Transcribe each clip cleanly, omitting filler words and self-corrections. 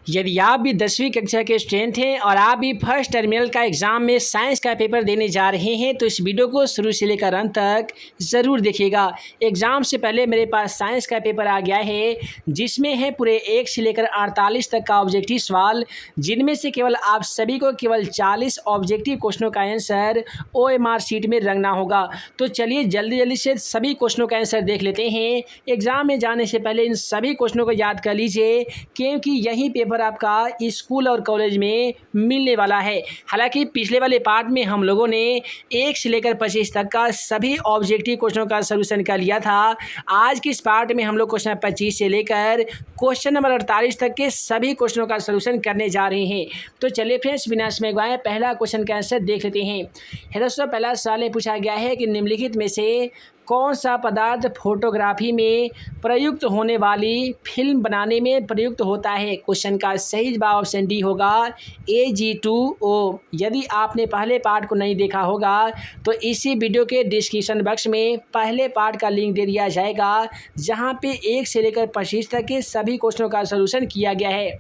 यदि आप भी 10वीं कक्षा के स्टूडेंट हैं और आप भी फर्स्ट टर्मिनल का एग्ज़ाम में साइंस का पेपर देने जा रहे हैं तो इस वीडियो को शुरू से लेकर अंत तक ज़रूर देखिएगा। एग्ज़ाम से पहले मेरे पास साइंस का पेपर आ गया है जिसमें है पूरे 1 से लेकर 48 तक का ऑब्जेक्टिव सवाल, जिनमें से केवल आप सभी को केवल 40 ऑब्जेक्टिव क्वेश्चनों का आंसर OMR शीट में रखना होगा। तो चलिए जल्दी से सभी क्वेश्चनों का आंसर देख लेते हैं। एग्ज़ाम में जाने से पहले इन सभी क्वेश्चनों को याद कर लीजिए क्योंकि यही पेपर आपका स्कूल और कॉलेज में मिलने वाला है। हालांकि पिछले वाले पार्ट में हम लोगों ने 1 से लेकर 25 तक का सभी ऑब्जेक्टिव क्वेश्चनों का सलूशन कर लिया था। आज के इस पार्ट में हम लोग क्वेश्चन 25 से लेकर क्वेश्चन नंबर 48 तक के सभी क्वेश्चनों का सलूशन करने जा रहे हैं। तो चलिए फ्रेंड्स, बिना समय गवाए पहला क्वेश्चन का आंसर देख लेते हैं। दोस्तों, पहला सवाल पूछा गया है कि निम्नलिखित में से कौन सा पदार्थ फोटोग्राफी में प्रयुक्त होने वाली फिल्म बनाने में प्रयुक्त होता है। क्वेश्चन का सही जवाब ऑप्शन डी होगा Ag2O। यदि आपने पहले पार्ट को नहीं देखा होगा तो इसी वीडियो के डिस्क्रिप्शन बॉक्स में पहले पार्ट का लिंक दे दिया जाएगा जहां पे 1 से लेकर 25 तक के सभी क्वेश्चनों का सलूशन किया गया है।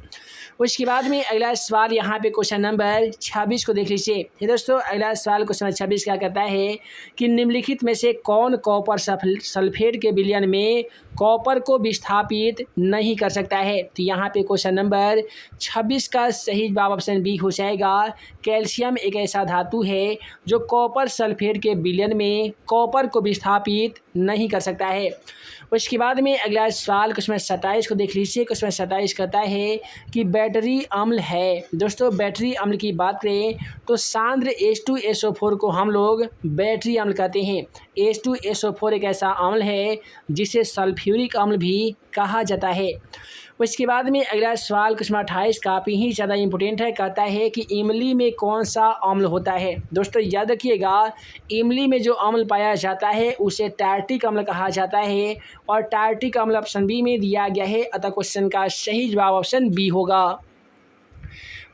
उसके बाद में अगला सवाल यहाँ पे क्वेश्चन नंबर 26 को देख लीजिए। दोस्तों, अगला सवाल क्वेश्चन नंबर 26 क्या कहता है कि निम्नलिखित में से कौन कॉपर सल्फेट के विलयन में कॉपर को विस्थापित नहीं कर सकता है। तो यहाँ पे क्वेश्चन नंबर 26 का सही जवाब ऑप्शन बी हो जाएगा। कैल्शियम एक ऐसा धातु है जो कॉपर सल्फेट के विलयन में कॉपर को विस्थापित नहीं कर सकता है। उसके बाद में अगला सवाल क्वेश्चन 27 को देख लीजिए। क्वेश्चन 27 कहता है कि बैटरी अम्ल है। दोस्तों, बैटरी अम्ल की बात करें तो सांद्र H2SO4 को हम लोग बैटरी अम्ल कहते हैं। H2SO4 एक ऐसा अम्ल है जिसे सल्फ्यूरिक अम्ल भी कहा जाता है। उसके बाद में अगला सवाल क्वेश्चन 28 काफ़ी ही ज़्यादा इंपॉर्टेंट है। कहता है कि इमली में कौन सा अम्ल होता है। दोस्तों, याद रखिएगा, इमली में जो अम्ल पाया जाता है उसे टार्टिक अम्ल कहा जाता है और टार्टिक अम्ल ऑप्शन बी में दिया गया है। अतः क्वेश्चन का सही जवाब ऑप्शन बी होगा।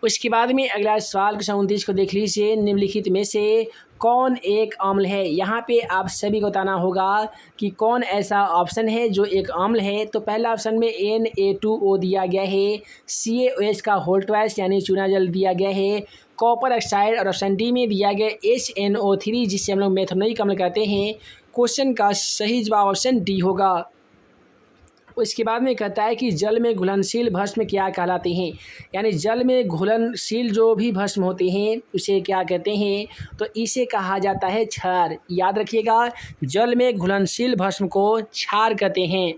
उसके बाद में अगला सवाल क्वेश्चन 29 को देख लीजिए। निम्नलिखित में से कौन एक अम्ल है। यहाँ पे आप सभी को बताना होगा कि कौन ऐसा ऑप्शन है जो एक अम्ल है। तो पहला ऑप्शन में Na2O दिया गया है, CaOH का होल ट्वाइस यानी चूना जल दिया गया है, कॉपर ऑक्साइड, और ऑप्शन डी में दिया गया HNO3 जिसे हम लोग मेथनोइक अम्ल कहते हैं। क्वेश्चन का सही जवाब ऑप्शन डी होगा। इसके बाद में कहता है कि जल में घुलनशील भस्म क्या कहलाते हैं। यानी जल में घुलनशील जो भी भस्म होते हैं उसे क्या कहते हैं। तो इसे कहा जाता है क्षार। याद रखिएगा, जल में घुलनशील भस्म को क्षार कहते हैं।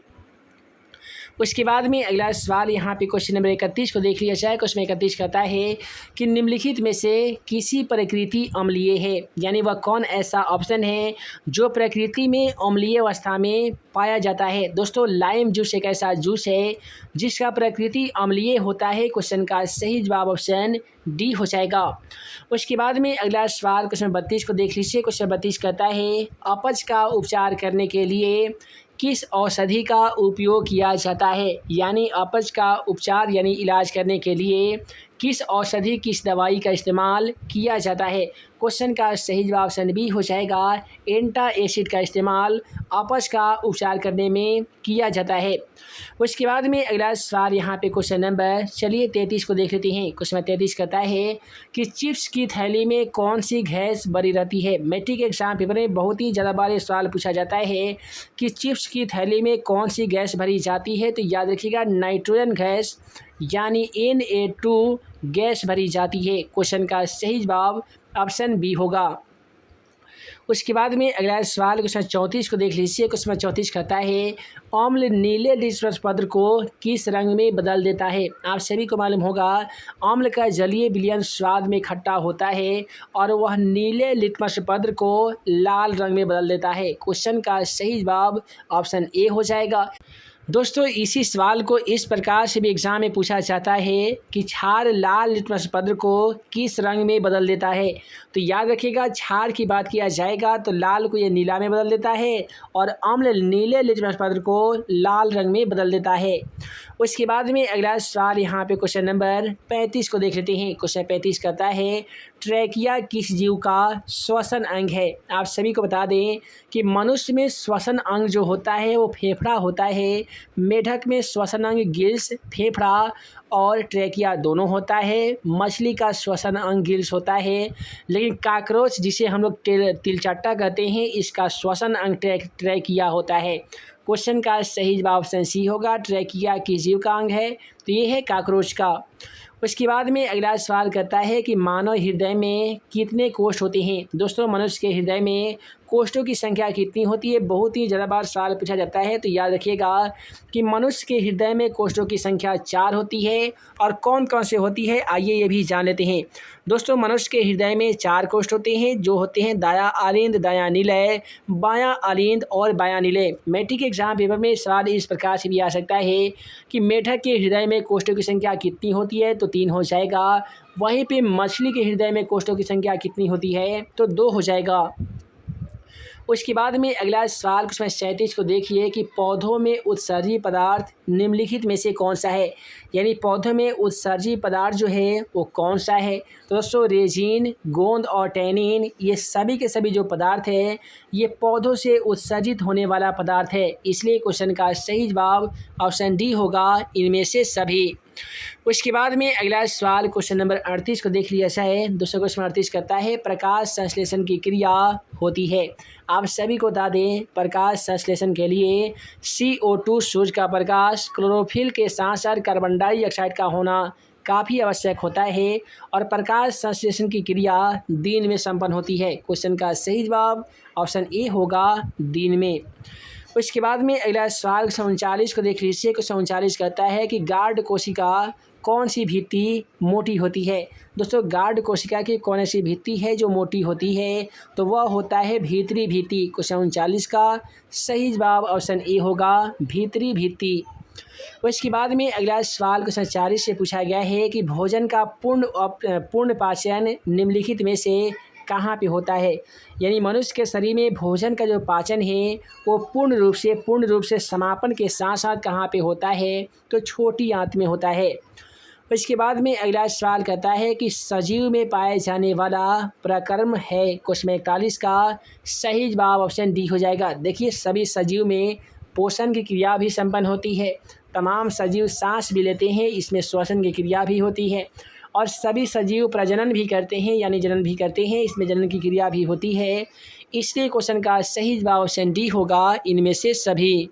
उसके बाद में अगला सवाल यहाँ पे क्वेश्चन नंबर 31 को देख लिया जाए। क्वेश्चन 31 कहता है कि निम्नलिखित में से किसी प्रकृति अम्लीय है। यानी वह कौन ऐसा ऑप्शन है जो प्रकृति में अम्लीय अवस्था में पाया जाता है। दोस्तों, लाइम जूस एक ऐसा जूस है जिसका प्रकृति अम्लीय होता है। क्वेश्चन का सही जवाब ऑप्शन डी हो जाएगा। उसके बाद में अगला सवाल क्वेश्चन 32 को देख लीजिए। क्वेश्चन 32 कहता है अपच का उपचार करने के लिए किस औषधि का उपयोग किया जाता है। यानी अपच का उपचार यानी इलाज करने के लिए किस औषधि किस दवाई का इस्तेमाल किया जाता है। क्वेश्चन का सही जवाब ऑप्शन बी हो जाएगा। एंटा एसिड का इस्तेमाल अपच का उपचार करने में किया जाता है। उसके बाद में अगला सवाल यहाँ पे क्वेश्चन नंबर 33 को देख लेते हैं। क्वेश्चन 33 कहता है कि चिप्स की थैली में कौन सी गैस भरी रहती है। मैट्रिक एग्जाम पेपर में बहुत ही ज़्यादा बार सवाल पूछा जाता है कि चिप्स की थैली में कौन सी गैस भरी जाती है। तो याद रखिएगा, नाइट्रोजन गैस यानी Na2 गैस भरी जाती है। क्वेश्चन का सही जवाब ऑप्शन बी होगा। उसके बाद में अगला सवाल क्वेश्चन 34 को देख लीजिए। क्वेश्चन 34 कहता है अम्ल नीले लिटमस पत्र को किस रंग में बदल देता है। आप सभी को मालूम होगा, अम्ल का जलीय विलयन स्वाद में खट्टा होता है और वह नीले लिटमस पत्र को लाल रंग में बदल देता है। क्वेश्चन का सही जवाब ऑप्शन ए हो जाएगा। दोस्तों, इसी सवाल को इस प्रकार से भी एग्जाम में पूछा जाता है कि क्षार लाल लिटमस पत्र को किस रंग में बदल देता है। तो याद रखिएगा, क्षार की बात किया जाएगा तो लाल को ये नीला में बदल देता है और अम्ल नीले लिटमस पत्र को लाल रंग में बदल देता है। उसके बाद में अगला सवाल यहाँ पे क्वेश्चन नंबर 35 को देख लेते हैं। क्वेश्चन 35 कहता है ट्रैकिया किस जीव का श्वसन अंग है। आप सभी को बता दें कि मनुष्य में श्वसन अंग जो होता है वो फेफड़ा होता है, मेढक में श्वसन अंग गिल्स, फेफड़ा और ट्रैकिया दोनों होता है, मछली का श्वसन अंग गिल्स होता है, लेकिन काकरोच जिसे हम लोग तिलचट्टा कहते हैं इसका श्वसन अंग ट्रैकिया होता है। क्वेश्चन का सही जवाब ऑप्शन सी होगा। ट्रैकिया किस जीव का अंग है, तो ये है काकरोच का। उसके बाद में अगला सवाल करता है कि मानव हृदय में कितने कोष्ठ होते हैं। दोस्तों मनुष्य के हृदय में कोष्ठों की संख्या कितनी होती है, बहुत ही ज़्यादा बार सवाल पूछा जाता है, तो याद रखिएगा कि मनुष्य के हृदय में कोष्ठों की संख्या 4 होती है। और कौन कौन से होती है आइए ये भी जान लेते हैं। दोस्तों मनुष्य के हृदय में 4 कोष्ठ होते हैं जो होते हैं दायां अलिंद, दायां निलय, बायां अलिंद और बायां निलय। मैट्रिक एग्जाम पेपर में सवाल इस प्रकार से भी आ सकता है कि मेढक के हृदय में कोष्ठों की संख्या कितनी होती है, तो 3 हो जाएगा। वहीं पे मछली के हृदय में कोष्ठों की संख्या कितनी होती है, तो 2 हो जाएगा। उसके बाद में अगला सवाल क्वेश्चन 37 को देखिए कि पौधों में उत्सर्जी पदार्थ निम्नलिखित में से कौन सा है। यानी पौधों में उत्सर्जी पदार्थ जो है वो कौन सा है। तो दोस्तों रेजिन, गोंद और टैनिन ये सभी के सभी जो पदार्थ है ये पौधों से उत्सर्जित होने वाला पदार्थ है, इसलिए क्वेश्चन का सही जवाब ऑप्शन डी होगा, इनमें से सभी। उसके बाद में अगला सवाल क्वेश्चन नंबर 38 को देख लिया जाए। दूसरा क्वेश्चन 38 करता है प्रकाश संश्लेषण की क्रिया होती है। आप सभी को बता दें प्रकाश संश्लेषण के लिए CO2 सूर्य का प्रकाश, क्लोरोफिल के साथ साथ कार्बन डाइऑक्साइड का होना काफ़ी आवश्यक होता है और प्रकाश संश्लेषण की क्रिया दिन में संपन्न होती है। क्वेश्चन का सही जवाब ऑप्शन ए होगा, दिन में। उसके बाद में अगला सवाल 39 को देख लीजिए। 39 कहता है कि गार्ड कोशिका कौन सी भित्ति मोटी होती है। दोस्तों गार्ड कोशिका की कौन सी भित्ति है जो मोटी होती है, तो वह होता है भीतरी भित्ति। क्वेश्चन 39 का सही जवाब ऑप्शन ए होगा, भीतरी भित्ति। उसके बाद में अगला सवाल क्वेश्चन 40 से पूछा गया है कि भोजन का पूर्ण पाचन निम्नलिखित में से कहाँ पे होता है। यानी मनुष्य के शरीर में भोजन का जो पाचन है वो पूर्ण रूप से समापन के साथ साथ कहाँ पे होता है, तो छोटी आंत में होता है। इसके बाद में अगला सवाल कहता है कि सजीव में पाए जाने वाला प्रकर्म है। क्वेश्चन 41 का सही जवाब ऑप्शन डी हो जाएगा। देखिए सभी सजीव में पोषण की क्रिया भी संपन्न होती है, तमाम सजीव सांस भी लेते हैं, इसमें श्वसन की क्रिया भी होती है और सभी सजीव प्रजनन भी करते हैं यानी जनन भी करते हैं, इसमें जनन की क्रिया भी होती है। इसलिए क्वेश्चन का सही जवाब ऑप्शन डी होगा, इनमें से सभी।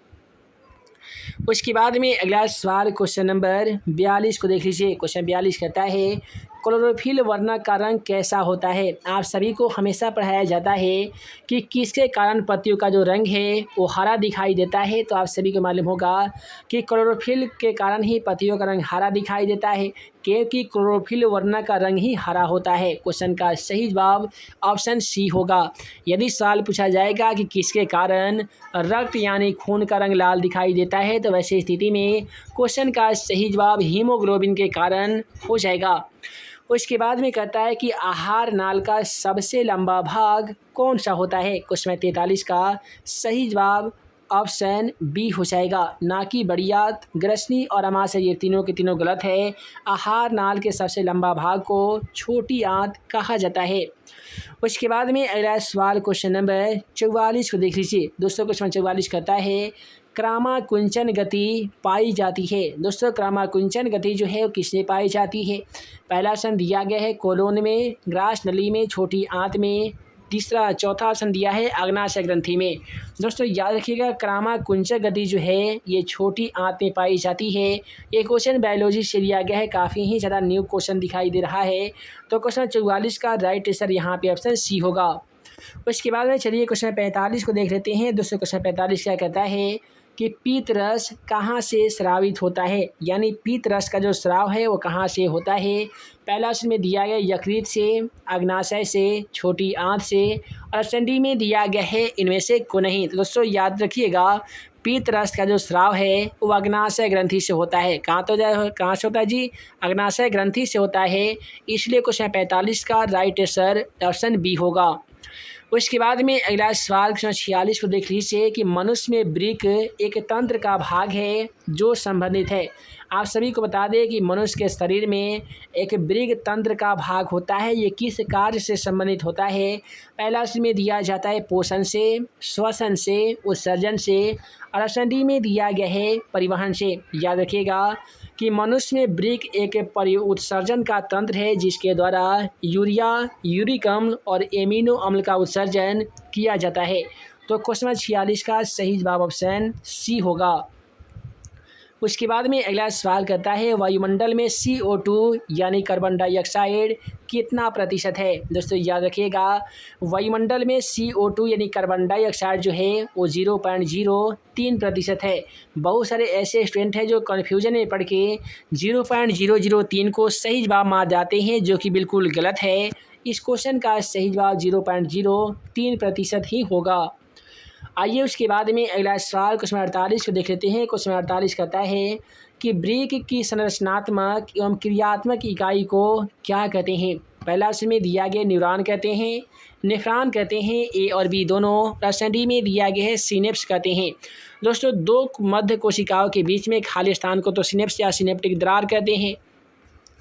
उसके बाद में अगला सवाल क्वेश्चन नंबर 42 को देख लीजिए। क्वेश्चन 42 कहता है क्लोरोफिल वर्णक का रंग कैसा होता है। आप सभी को हमेशा पढ़ाया जाता है कि किसके कारण पत्तियों का जो रंग है वो हरा दिखाई देता है, तो आप सभी को मालूम होगा कि क्लोरोफिल के कारण ही पत्तियों का रंग हरा दिखाई देता है, क्योंकि क्लोरोफिल वर्णक का रंग ही हरा होता है। क्वेश्चन का सही जवाब ऑप्शन सी होगा। यदि सवाल पूछा जाएगा कि किसके कारण रक्त यानी खून का रंग लाल दिखाई देता है, तो वैसे स्थिति में क्वेश्चन का सही जवाब हीमोग्लोबिन के कारण हो जाएगा। उसके बाद में कहता है कि आहार नाल का सबसे लंबा भाग कौन सा होता है। क्वेश्चन 43 का सही जवाब ऑप्शन बी हो जाएगा, नाकी, बड़ियात, ग्रसनी और अमाशय ये तीनों के तीनों गलत है। आहार नाल के सबसे लंबा भाग को छोटी आंत कहा जाता है। उसके बाद में अगला सवाल क्वेश्चन नंबर 44 को देख लीजिए। दोस्तों क्वेश्चन 44 कहता है क्रामाकुंचन गति पाई जाती है। दोस्तों क्रामाकुंचन गति जो है वो किसमें पाई जाती है। पहला ऑप्शन दिया गया है कोलोन में, ग्रास नली में, छोटी आंत में। चौथा ऑप्शन दिया है अग्नाशय ग्रंथि में। दोस्तों याद रखिएगा क्रामाकुंचन गति जो है ये छोटी आंत में पाई जाती है। ये क्वेश्चन बायोलॉजी से लिया गया है, काफ़ी ही ज़्यादा न्यू क्वेश्चन दिखाई दे रहा है। तो क्वेश्चन 44 का राइट आंसर यहाँ पे ऑप्शन सी होगा। उसके बाद में चलिए क्वेश्चन 45 को देख लेते हैं। दोस्तों क्वेश्चन 45 क्या कहता है कि पीत रस कहाँ से स्रावित होता है। यानी पीत रस का जो स्राव है वो कहाँ से होता है। पहला ऑप्शन में दिया गया यकृत से, अग्नाशय से, छोटी आंत से और ऑप्शन डी में दिया गया है इनमें से को नहीं। तो दोस्तों याद रखिएगा पीत रस का जो स्राव है वो अग्नाशय ग्रंथि से होता है। कहाँ से होता है जी, अग्नाशय ग्रंथि से होता है। इसलिए क्वेश्चन 45 का राइट आंसर ऑप्शन बी होगा। उसके बाद में अगला सवाल क्वेश्चन 46 को देख लीजिए कि मनुष्य में वृक्क एक तंत्र का भाग है जो संबंधित है। आप सभी को बता दें कि मनुष्य के शरीर में एक वृक्क तंत्र का भाग होता है। ये किस कार्य से संबंधित होता है? पहला इसमें दिया जाता है पोषण से, श्वसन से, उत्सर्जन से, और ऑप्शन डी में दिया गया है परिवहन से। याद रखिएगा कि मनुष्य में वृक्क एक उत्सर्जन का तंत्र है जिसके द्वारा यूरिया, यूरिक अम्ल और एमिनो अम्ल का उत्सर्जन किया जाता है। तो क्वेश्चन नंबर 46 का सही जवाब ऑप्शन सी होगा। उसके बाद में अगला सवाल करता है वायुमंडल में CO2 यानी कार्बन डाइऑक्साइड कितना प्रतिशत है? दोस्तों याद रखिएगा वायुमंडल में CO2 यानी कार्बन डाइऑक्साइड जो है वो 0.03% है। बहुत सारे ऐसे स्टूडेंट हैं जो कन्फ्यूजन में पढ़ के 0.003 को सही जवाब मान जाते हैं, जो कि बिल्कुल गलत है। इस क्वेश्चन का सही जवाब 0.03% ही होगा। आइए उसके बाद में अगला सवाल क्वेश्चन 48 को देख लेते हैं। क्वेश्चन 48 कहता है कि वृक्क की संरचनात्मक एवं क्रियात्मक इकाई को क्या कहते हैं? पहला ऑप्शन में दिया गया न्यूरॉन कहते हैं, नेफ्रॉन कहते हैं, ए और बी दोनों। ऑप्शन डी में दिया गया है सिनेप्स कहते हैं। दोस्तों दो मध्य कोशिकाओं के बीच में खाली स्थान को तो सिनेप्स या सिनेप्टिक दरार कहते हैं,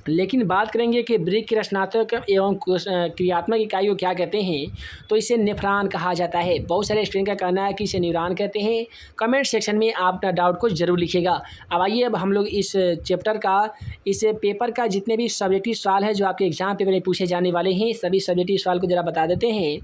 लेकिन बात करेंगे कि वृक्क की रचनात्मक एवं क्रियात्मक इकाई को क्या कहते हैं, तो इसे नेफ्रॉन कहा जाता है। बहुत सारे स्टूडेंट का कहना है कि इसे न्यूरॉन कहते हैं। कमेंट सेक्शन में आप अपना डाउट को जरूर लिखिएगा। अब आइए अब हम लोग इस चैप्टर का, इस पेपर का जितने भी सब्जेक्टिव सवाल है जो आपके एग्जाम पेपर में पूछे जाने वाले हैं, सभी सब्जेक्टिव सवाल को जरा बता देते हैं।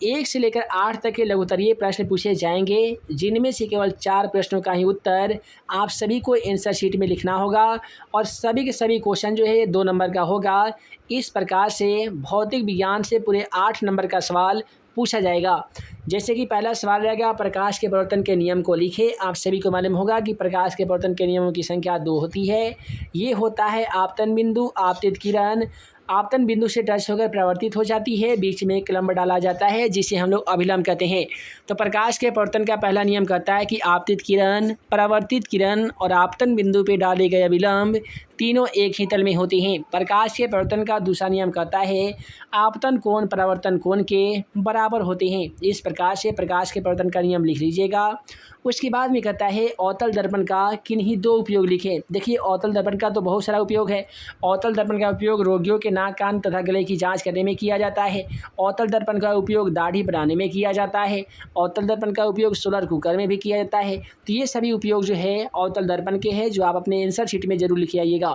1 से लेकर 8 तक के लघुत्तरीय प्रश्न पूछे जाएंगे, जिनमें से केवल 4 प्रश्नों का ही उत्तर आप सभी को आंसर शीट में लिखना होगा, और सभी के सभी क्वेश्चन जो है 2 नंबर का होगा। इस प्रकार से भौतिक विज्ञान से पूरे 8 नंबर का सवाल पूछा जाएगा। जैसे कि पहला सवाल रहेगा प्रकाश के परिवर्तन के नियम को लिखे। आप सभी को मालूम होगा कि प्रकाश के परिवर्तन के नियमों की संख्या 2 होती है। ये होता है आपतन बिंदु, आपतित किरण आपतन बिंदु से टच होकर परावर्तित हो जाती है, बीच में एक लंब डाला जाता है जिसे हम लोग अभिलंब कहते हैं। तो प्रकाश के परिवर्तन का पहला नियम कहता है कि आपतित किरण, परावर्तित किरण और आपतन बिंदु पे डाले गए अभिलंब तीनों एक ही तल में होते हैं। प्रकाश के परिवर्तन का दूसरा नियम कहता है आपतन कोण परावर्तन कोण के बराबर होते हैं। इस प्रकार से प्रकाश के परिवर्तन का नियम लिख लीजिएगा। उसके बाद में कहता है अवतल दर्पण का किन्हीं 2 उपयोग लिखें। देखिए अवतल दर्पण का तो बहुत सारा उपयोग है। अवतल दर्पण का उपयोग रोगियों के नाक, कान तथा गले की जांच करने में किया जाता है। अवतल दर्पण का उपयोग दाढ़ी बनाने में किया जाता है। अवतल दर्पण का उपयोग सोलर कुकर में भी किया जाता है। तो ये सभी उपयोग जो है अवतल दर्पण के हैं, जो आप अपने आंसर शीट में जरूर लिख आइएगा।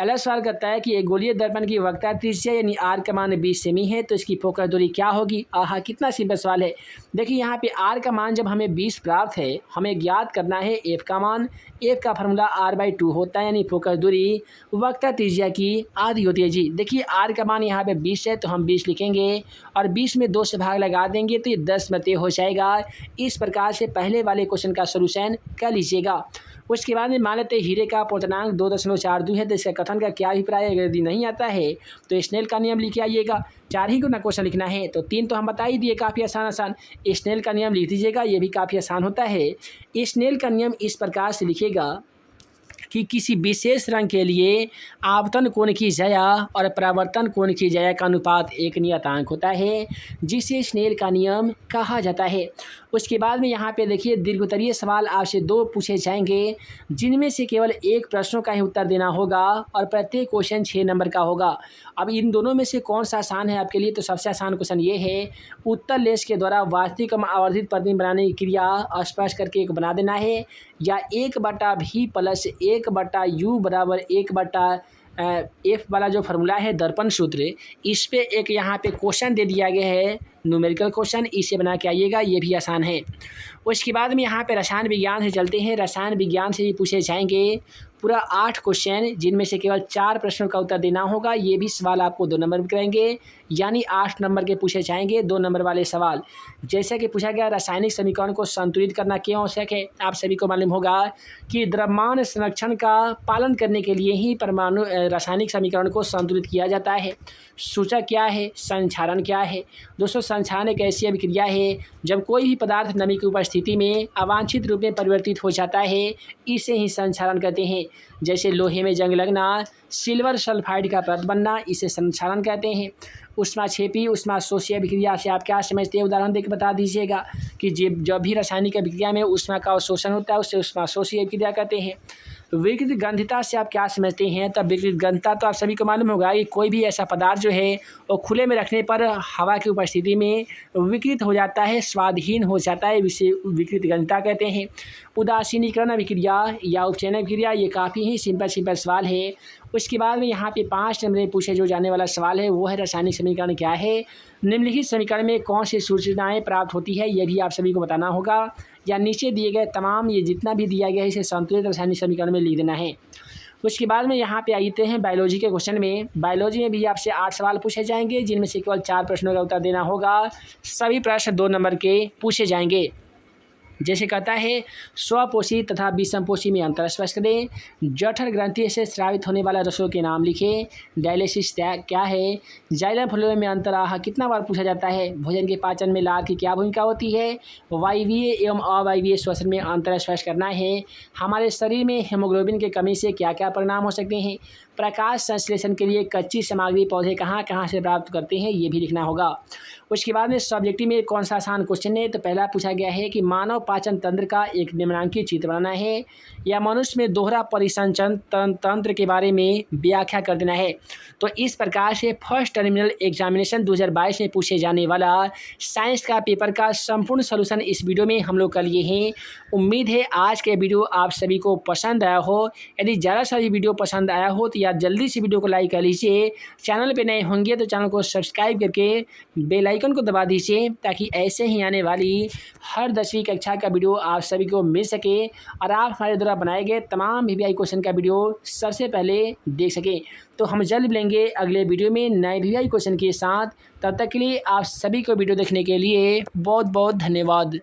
अगला सवाल करता है कि एक गोलीय दर्पण की वक्रता त्रिज्या यानी आर का मान 20 सेमी है, तो इसकी फोकस दूरी क्या होगी? आहा, कितना सिंपल सवाल है। देखिए यहाँ पे आर का मान जब हमें 20 प्राप्त है, हमें ज्ञात करना है एफ का मान। एफ का फार्मूला r/2 होता है, यानी फोकस दूरी वक्रता त्रिज्या की आधी होती है जी। देखिए आर का मान यहाँ पे 20 है, तो हम 20 लिखेंगे और 20 में 2 से भाग लगा देंगे तो ये 10 में तय हो जाएगा। इस प्रकार से पहले वाले क्वेश्चन का सोल्यूशन कर लीजिएगा। उसके बाद में मान लेते हैं हीरे का पूर्णांक 2.42 है, तो इसका कथन का क्या अभिप्राय है? यदि नहीं आता है तो स्नेल का नियम लिख आइएगा। 4 ही को ना क्वेश्चन लिखना है, तो 3 तो हम बता ही दिए, काफ़ी आसान। स्नेल का नियम लिख दीजिएगा, ये भी काफ़ी आसान होता है। स्नेल का नियम इस प्रकार से लिखेगा कि किसी विशेष रंग के लिए आपतन कोण की जया और परावर्तन कोण की जया का अनुपात एक नियतांक होता है, जिसे स्नेल का नियम कहा जाता है। उसके बाद में यहाँ पे देखिए दीर्घोत्तरीय सवाल आपसे 2 पूछे जाएंगे, जिनमें से केवल 1 प्रश्नों का ही उत्तर देना होगा और प्रत्येक क्वेश्चन 6 नंबर का होगा। अब इन दोनों में से कौन सा आसान है आपके लिए? तो सबसे आसान क्वेश्चन ये है, उत्तर लेंस के द्वारा वास्तविक आवर्धित प्रतिबिंब बनाने की क्रिया स्पष्ट करके एक बना देना है, या 1/v + 1/u बराबर 1/f वाला जो फार्मूला है दर्पण सूत्र, इस पे एक यहाँ पे क्वेश्चन दे दिया गया है, न्यूमेरिकल क्वेश्चन, इसे बना के आइएगा, ये भी आसान है। उसके बाद में यहाँ पे रसायन विज्ञान से चलते हैं। रसायन विज्ञान से भी पूछे जाएंगे पूरा 8 क्वेश्चन, जिनमें से केवल 4 प्रश्नों का उत्तर देना होगा। ये भी सवाल आपको 2 नंबर में करेंगे, यानी 8 नंबर के पूछे जाएंगे 2 नंबर वाले सवाल। जैसे कि पूछा गया रासायनिक समीकरण को संतुलित करना क्यों आवश्यक है? आप सभी को मालूम होगा कि द्रव्यमान संरक्षण का पालन करने के लिए ही परमाणु रासायनिक समीकरण को संतुलित किया जाता है। सूचक क्या है? संक्षारण क्या है? दोस्तों संक्षारण एक ऐसी अभिक्रिया है जब कोई भी पदार्थ नमी की उपस्थिति में अवांछित रूप में परिवर्तित हो जाता है, इसे ही संक्षारण कहते हैं। जैसे लोहे में जंग लगना, सिल्वर सल्फाइड का परत बनना, इसे संक्षारण कहते हैं। ऊष्माक्षेपी ऊष्माशोषी अभिक्रिया से आप क्या समझते हैं? उदाहरण देकर बता दीजिएगा कि जब भी रासायनिक अभिक्रिया में ऊष्मा का अवशोषण होता है उसे ऊष्माशोषी अभिक्रिया कहते हैं। विकृत गंधिता से आप क्या समझते हैं? तब विकृत गंधिता तो आप सभी को मालूम होगा कि कोई भी ऐसा पदार्थ जो है वो खुले में रखने पर हवा की उपस्थिति में विकृत हो जाता है, स्वादहीन हो जाता है, इसे विकृत गंधिता कहते हैं। उदासीनीकरण अभिक्रिया या उपचयन अभिक्रिया, ये काफ़ी ही सिंपल सवाल है। उसके बाद में यहाँ पे 5 नंबर में पूछे जो जाने वाला सवाल है वो है रासायनिक समीकरण क्या है? निम्नलिखित समीकरण में कौन सी सूचनाएं प्राप्त होती है, ये भी आप सभी को बताना होगा। या नीचे दिए गए तमाम, ये जितना भी दिया गया है इसे संतुलित रासायनिक समीकरण में लिख देना है। उसके बाद में यहाँ पे आते हैं बायोलॉजी के क्वेश्चन में। बायोलॉजी में भी आपसे 8 सवाल पूछे जाएंगे, जिनमें से केवल 4 प्रश्नों का उत्तर देना होगा। सभी प्रश्न 2 नंबर के पूछे जाएंगे। जैसे कहता है, स्वपोषी तथा विषमपोषी में अंतर स्पष्ट करें। जठर ग्रंथि से स्रावित होने वाला रसों के नाम लिखें। डायलिसिस क्या है? जाइलम फ्लोएम में अंतराह कितना बार पूछा जाता है? भोजन के पाचन में लार की क्या भूमिका होती है? वायवीय एवं अवायवीय श्वसन में अंतर स्पष्ट करना है। हमारे शरीर में हीमोग्लोबिन की कमी से क्या क्या परिणाम हो सकते हैं? प्रकाश संश्लेषण के लिए कच्ची सामग्री पौधे कहाँ कहाँ से प्राप्त करते हैं, ये भी लिखना होगा। उसके बाद में सब्जेक्टिव में कौन सा आसान क्वेश्चन है? तो पहला पूछा गया है कि मानव पाचन तंत्र का एक निम्नांकित चित्र बनाना है, या मनुष्य में दोहरा परिसंचरण तंत्र के बारे में व्याख्या कर देना है। तो इस प्रकार से फर्स्ट टर्मिनल एग्जामिनेशन 2022 में पूछे जाने वाला साइंस का पेपर का संपूर्ण सलूशन इस वीडियो में हम लोग कर लिए हैं। उम्मीद है आज के वीडियो आप सभी को पसंद आया हो। यदि ज़्यादा सारी वीडियो पसंद आया हो तो यार जल्दी से वीडियो को लाइक कर लीजिए। चैनल पे नए होंगे तो चैनल को सब्सक्राइब करके बेल आइकन को दबा दीजिए, ताकि ऐसे ही आने वाली हर 10वीं कक्षा का वीडियो आप सभी को मिल सके और आप हमारे द्वारा बनाए गए तमाम VVI क्वेश्चन का वीडियो सबसे पहले देख सकें। तो हम जल्द मिलेंगे अगले वीडियो में नए VVI क्वेश्चन के साथ। तब तक के लिए आप सभी को वीडियो देखने के लिए बहुत बहुत धन्यवाद।